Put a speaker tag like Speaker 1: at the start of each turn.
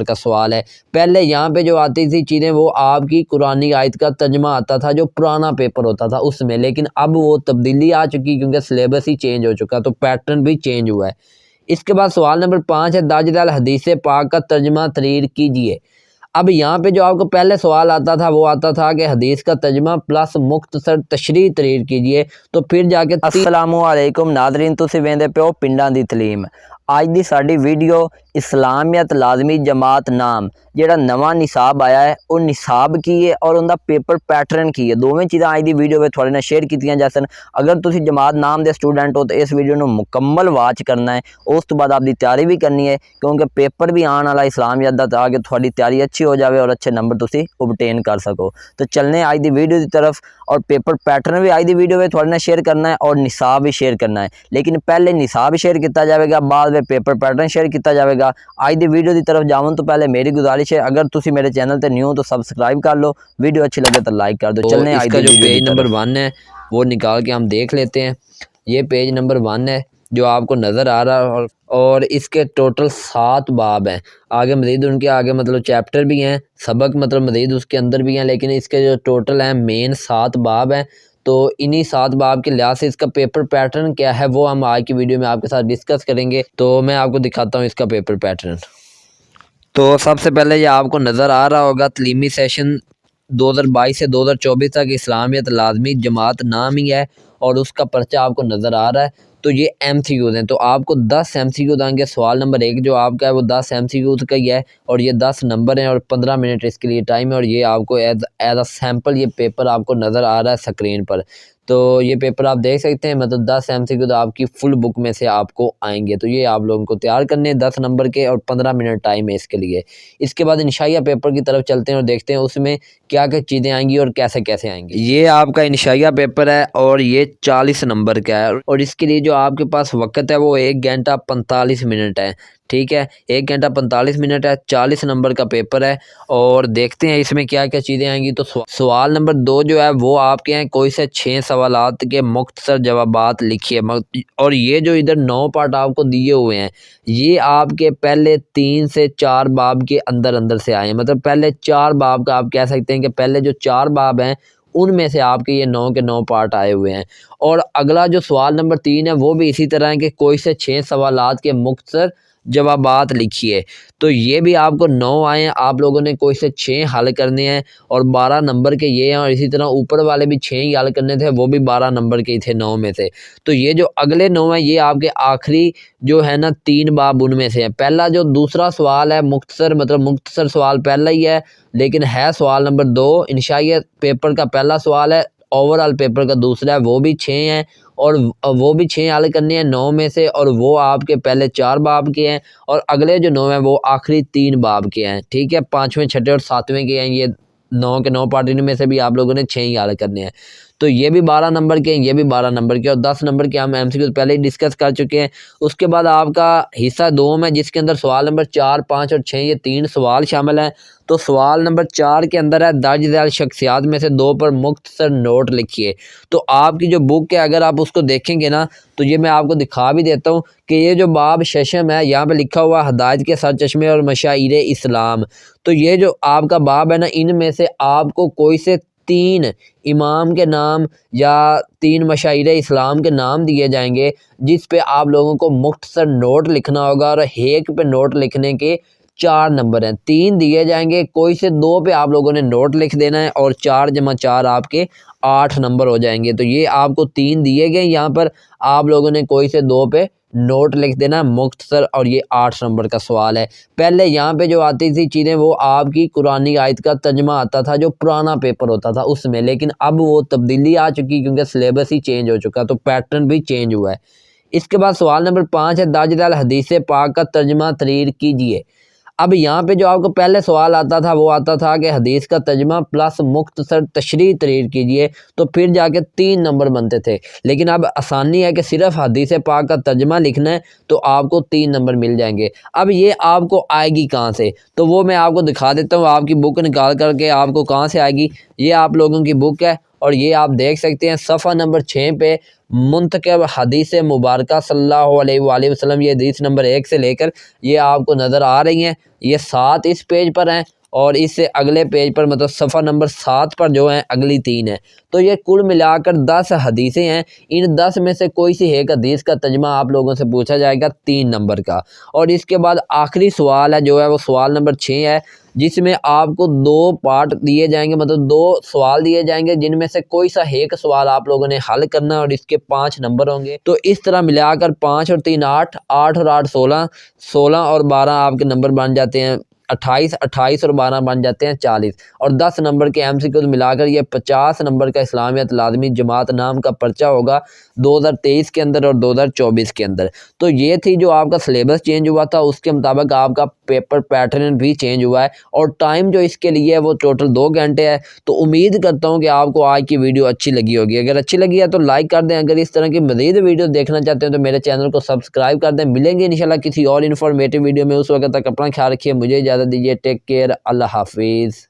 Speaker 1: Number का सवाल है। पहले यहाँ पे जो आती थी चीज़ें वो आपकी कुरानी आयत का तर्जमा आता था जो पुराना पेपर होता था उसमें, लेकिन अब वो तब्दीली आ चुकी क्योंकि सिलेबस ही चेंज हो चुका तो पैटर्न भी चेंज हुआ है। इसके बाद सवाल नंबर 5 है, दाजिद अल हदीस पाक का तर्जमा तहरीर कीजिए। अब यहाँ पे जो आपको पहले सवाल आता था वो आता था कि हदीस का तर्जमा प्लस मुख्तसर तशरीह तहरीर कीजिए। तो फिर जाके अस्सलामुअलैकुम नादरीन, तुसीं वेंदे पिओ पिंडां दी तलीम। अज दी साडी वीडियो इस्लामियत लाजमी जमात नाम ਜਿਹੜਾ नवा निसाब आया है वो निसाब की है और उनका पेपर पैटर्न की है। दोवें चीज़ां अज दी वीडियो में थोड़े नाल शेयर कीतियां जा सन। अगर तुसी जमात नाम के स्टूडेंट हो तो इस वीडियो को मुकम्मल वाच करना है, उस तो बाद आपकी तैयारी भी करनी है क्योंकि पेपर भी आने वाला इस्लामियत दा, ताकि थोड़ी तैयारी अच्छी हो जाए और अच्छे नंबर तुसी ऑब्टेन कर सको। तो चलने अज दी वीडियो की तरफ, और पेपर पैटर्न भी अज दी वीडियो में थोड़े नाल शेयर करना है और निसाब भी शेयर करना है। लेकिन पहले निसाब शेयर किया जाएगा, बाद में पेपर पैटर्न शेयर किया जाएगा। अज दी वीडियो की तरफ जावन तो पहले मेरी गुजारिश है, अगर तुसी मेरे चैनल पे न्यू हो तो सब्सक्राइब कर लो, वीडियो अच्छी लगे तो लाइक कर दो। तो चलने इसका जो पेज नंबर 1 है वो निकाल के हम देख लेते हैं। ये पेज नंबर 1 है जो आपको नज़र आ रहा है, और इसके टोटल 7 बाब हैं। आगे मज़ीद उनके आगे मतलब चैप्टर भी हैं, सबक मतलब मज़ीद उसके अंदर भी हैं, लेकिन इसके जो टोटल हैं मेन 7 बाब हैं। तो इन्हीं 7 बाब के लिहाज से इसका पेपर पैटर्न क्या है वो हम आज की वीडियो में आपके साथ डिस्कस करेंगे। तो मैं आपको दिखाता हूँ इसका पेपर पैटर्न। तो सबसे पहले ये आपको नज़र आ रहा होगा तलीमी सेशन 2022 से 2024 तक इस्लामियत लाजमी जमात नाम ही है और उसका पर्चा आपको नज़र आ रहा है। तो ये MCQs हैं, तो आपको 10 MCQs आएंगे। सवाल नंबर 1 जो आपका है वो 10 MCQs का ही है और ये 10 नंबर हैं और 15 मिनट इसके लिए टाइम है। और ये आपको एज अ सैम्पल ये पेपर आपको नज़र आ रहा है स्क्रीन पर। तो ये पेपर आप देख सकते हैं, मतलब 10 MCQ तो आपकी फुल बुक में से आपको आएंगे। तो ये आप लोगों को तैयार करने हैं 10 नंबर के और 15 मिनट टाइम है इसके लिए। इसके बाद इंशाइया पेपर की तरफ चलते हैं और देखते हैं उसमें क्या क्या चीज़ें आएंगी और कैसे कैसे आएंगी। ये आपका इंशाइया पेपर है और ये 40 नंबर का है और इसके लिए जो आपके पास वक्त है वो 1 घंटा 45 मिनट है। ठीक है, 1 घंटा 45 मिनट है, 40 नंबर का पेपर है। और देखते हैं इसमें क्या क्या चीज़ें आएंगी। तो सवाल नंबर 2 जो है वो आपके हैं कोई से 6 सवालात के मुख्तसर जवाबात लिखिए। और ये जो इधर 9 पार्ट आपको दिए हुए हैं ये आपके पहले 3 से 4 बाब के अंदर अंदर से आए हैं। मतलब पहले 4 बाब का आप कह सकते हैं कि पहले जो 4 बाब हैं उनमें से आपके ये 9 के 9 पार्ट आए हुए हैं। और अगला जो सवाल नंबर 3 है वो भी इसी तरह है कि कोई से 6 सवालात के मुख्तसर जवाबात लिखिए। तो ये भी आपको 9 आए हैं, आप लोगों ने कोई से 6 हल करने हैं और 12 नंबर के ये हैं। और इसी तरह ऊपर वाले भी 6 ही हल करने थे, वो भी 12 नंबर के ही थे 9 में से। तो ये जो अगले 9 हैं ये आपके आखिरी जो है ना 3 बाब उनमें से है। पहला जो दूसरा सवाल है मुख्तसर, मतलब मुख्तसर सवाल पहला ही है लेकिन है सवाल नंबर 2 इंशाइया पेपर का पहला सवाल है, ओवरऑल पेपर का दूसरा है, वो भी 6 हैं और वो भी 6 हल करने हैं 9 में से। और वो आपके पहले 4 बाब के हैं और अगले जो 9 हैं वो आखिरी 3 बाब के हैं। ठीक है, 5वें 6ठे और 7वें के हैं। ये 9 के 9 पार्ट इनमें से भी आप लोगों ने 6 ही हल करने हैं। तो ये भी 12 नंबर के हैं, ये भी 12 नंबर के और 10 नंबर के हम MCQ पहले ही डिस्कस कर चुके हैं। उसके बाद आपका हिस्सा 2 में जिसके अंदर सवाल नंबर 4, 5 और 6 ये 3 सवाल शामिल हैं। तो सवाल नंबर 4 के अंदर है दर्ज झैल शख्सियात में से 2 पर मुख्तसर नोट लिखिए। तो आपकी जो बुक है अगर आप उसको देखेंगे ना तो ये मैं आपको दिखा भी देता हूँ कि ये जो बाब शशम है यहाँ पे लिखा हुआ हदायत के सरचश्मे और मशाइर इस्लाम। तो ये जो आपका बाब है ना इनमें से आपको कोई से 3 इमाम के नाम या 3 मशाइर इस्लाम के नाम दिए जाएंगे जिस पे आप लोगों को मुख्तसर नोट लिखना होगा। और एक पे नोट लिखने के 4 नंबर हैं, 3 दिए जाएंगे, कोई से 2 पे आप लोगों ने नोट लिख देना है और 4 जमा 4 आपके 8 नंबर हो जाएंगे। तो ये आपको 3 दिए गए, यहाँ पर आप लोगों ने कोई से 2 पे नोट लिख देना है मुख्तसर और ये 8 नंबर का सवाल है। पहले यहाँ पे जो आती थी चीज़ें वो आपकी कुरानी आयत का तर्जमा आता था जो पुराना पेपर होता था उसमें, लेकिन अब वो तब्दीली आ चुकी क्योंकि सिलेबस ही चेंज हो चुका तो पैटर्न भी चेंज हुआ है। इसके बाद सवाल नंबर 5 है दाजिद अल हदीस पाक का तर्जमा तहरीर कीजिए। अब यहाँ पे जो आपको पहले सवाल आता था वो आता था कि हदीस का तर्जमा प्लस मुख्तसर तशरीह तहरीर कीजिए। तो फिर जाके 3 नंबर बनते थे, लेकिन अब आसानी है कि सिर्फ हदीस पाक का तर्जमा लिखना है तो आपको 3 नंबर मिल जाएंगे। अब ये आपको आएगी कहाँ से, तो वो मैं आपको दिखा देता हूँ। आपकी बुक निकाल करके आपको कहाँ से आएगी, ये आप लोगों की बुक है और ये आप देख सकते हैं सफ़ा नंबर 6 पे मुंतखब हदीस मुबारक सल्लल्लाहु अलैहि वसल्लम, ये हदीस नंबर 1 से लेकर ये आपको नज़र आ रही हैं। ये 7 इस पेज पर हैं और इससे अगले पेज पर मतलब सफ़ा नंबर 7 पर जो हैं अगली 3 हैं। तो ये कुल मिलाकर 10 हदीसें हैं। इन 10 में से कोई सी एक हदीस का तर्जुमा आप लोगों से पूछा जाएगा 3 नंबर का। और इसके बाद आखिरी सवाल है जो है वो सवाल नंबर 6 है, जिसमें आपको 2 पार्ट दिए जाएंगे, मतलब 2 सवाल दिए जाएंगे, जिनमें से कोई सा एक सवाल आप लोगों ने हल करना है और इसके 5 नंबर होंगे। तो इस तरह मिलाकर 5 और 3 8, 8 और 8 16, 16 और 12 आपके नंबर बन जाते हैं 28, 28 और 12 बन जाते हैं 40। और 10 नंबर के MCQ मिलाकर ये 50 नंबर का इस्लामियत लाज़मी जमात नाम का पर्चा होगा 2023 के अंदर और 2024 के अंदर। तो ये थी जो आपका सिलेबस चेंज हुआ था, उसके मुताबिक आपका पेपर पैटर्न भी चेंज हुआ है और टाइम जो इसके लिए है वो टोटल 2 घंटे है। तो उम्मीद करता हूँ कि आपको आज की वीडियो अच्छी लगी होगी। अगर अच्छी लगी है तो लाइक कर दें। अगर इस तरह की मज़ीद वीडियो देखना चाहते हैं तो मेरे चैनल को सब्सक्राइब कर दें। मिलेंगे इंशाल्लाह किसी और इन्फॉर्मेटिव वीडियो में। उस वक्त तक अपना ख्याल रखिए। मुझे इजाज़त दीजिए। Take care. अल्लाह हाफिज़।